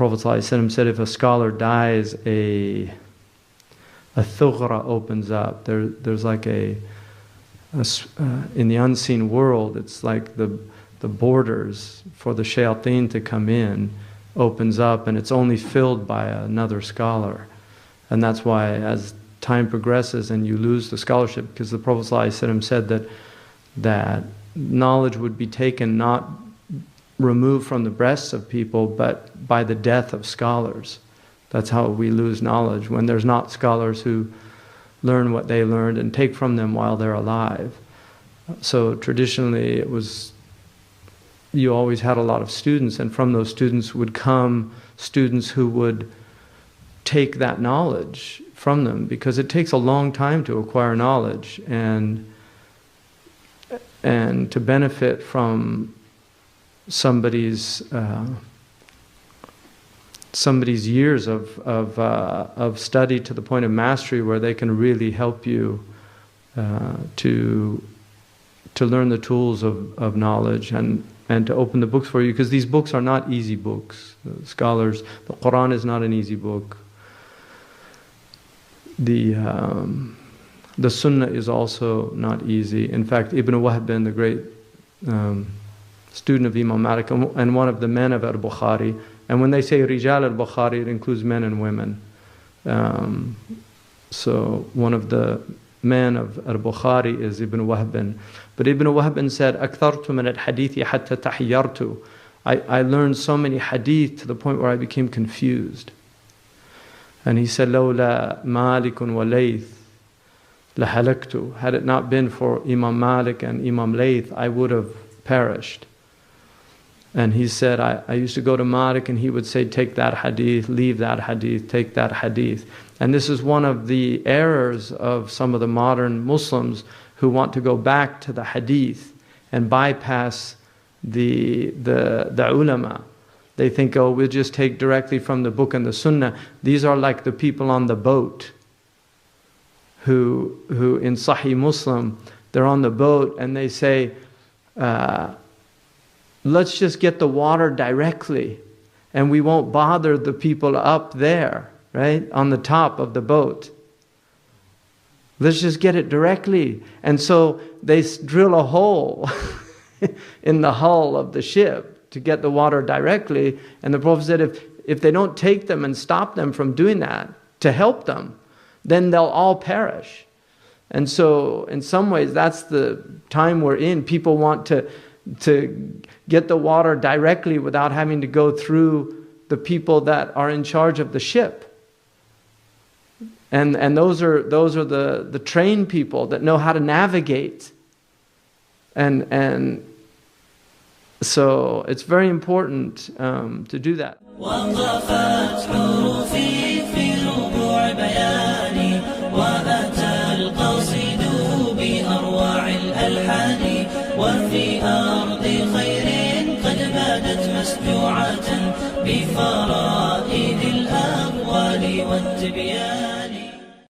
Prophet ﷺ said, if a scholar dies, a thughra opens up. There's like in the unseen world, it's like the borders for the shayateen to come in opens up, and it's only filled by another scholar. And that's why as time progresses and you lose the scholarship, because the Prophet ﷺ said that knowledge would be taken, not removed from the breasts of people, but by the death of scholars. That's how we lose knowledge, when there's not scholars who learn what they learned and take from them while they're alive. So traditionally it was, you always had a lot of students, and from those students would come students who would take that knowledge from them, because it takes a long time to acquire knowledge, and to benefit from somebody's years of study to the point of mastery, where they can really help you to learn the tools of knowledge, and to open the books for you, because these books are not easy books. The scholars, the Qur'an is not an easy book. The Sunnah is also not easy. In fact, Ibn Wahb, the great student of Imam Malik and one of the men of al-Bukhari, and when they say Rijal al-Bukhari, it includes men and women. So one of the men of al-Bukhari is Ibn Wahb. But Ibn Wahb said, أَكْثَرْتُ مِنَ الْحَدِيثِ حَتَّى تَحْيَرْتُ. I learned so many hadith to the point where I became confused. And he said, لَوْلَا مَالِكٌ وَلَيْثٌ لَحَلَكْتُ. Had it not been for Imam Malik and Imam Layth, I would have perished. And he said, I used to go to Malik and he would say, take that hadith, leave that hadith, take that hadith. And this is one of the errors of some of the modern Muslims who want to go back to the hadith and bypass the ulama. They think, oh, we'll just take directly from the book and the sunnah. These are like the people on the boat who in Sahih Muslim, they're on the boat and they say, let's just get the water directly and we won't bother the people up there, right, on the top of the boat. Let's just get it directly. And so they drill a hole in the hull of the ship to get the water directly. And the Prophet said, if they don't take them and stop them from doing that to help them, then they'll all perish. And so in some ways, that's the time we're in. People want to get the water directly without having to go through the people that are in charge of the ship. And those are the trained people that know how to navigate. And so it's very important to do that. وقفت حروفي في ربوع بياني وأتى القصيد بأروع الألحان وفي أرض خير قد بادت مسجوعة بفرائد الأقوال والتبيان.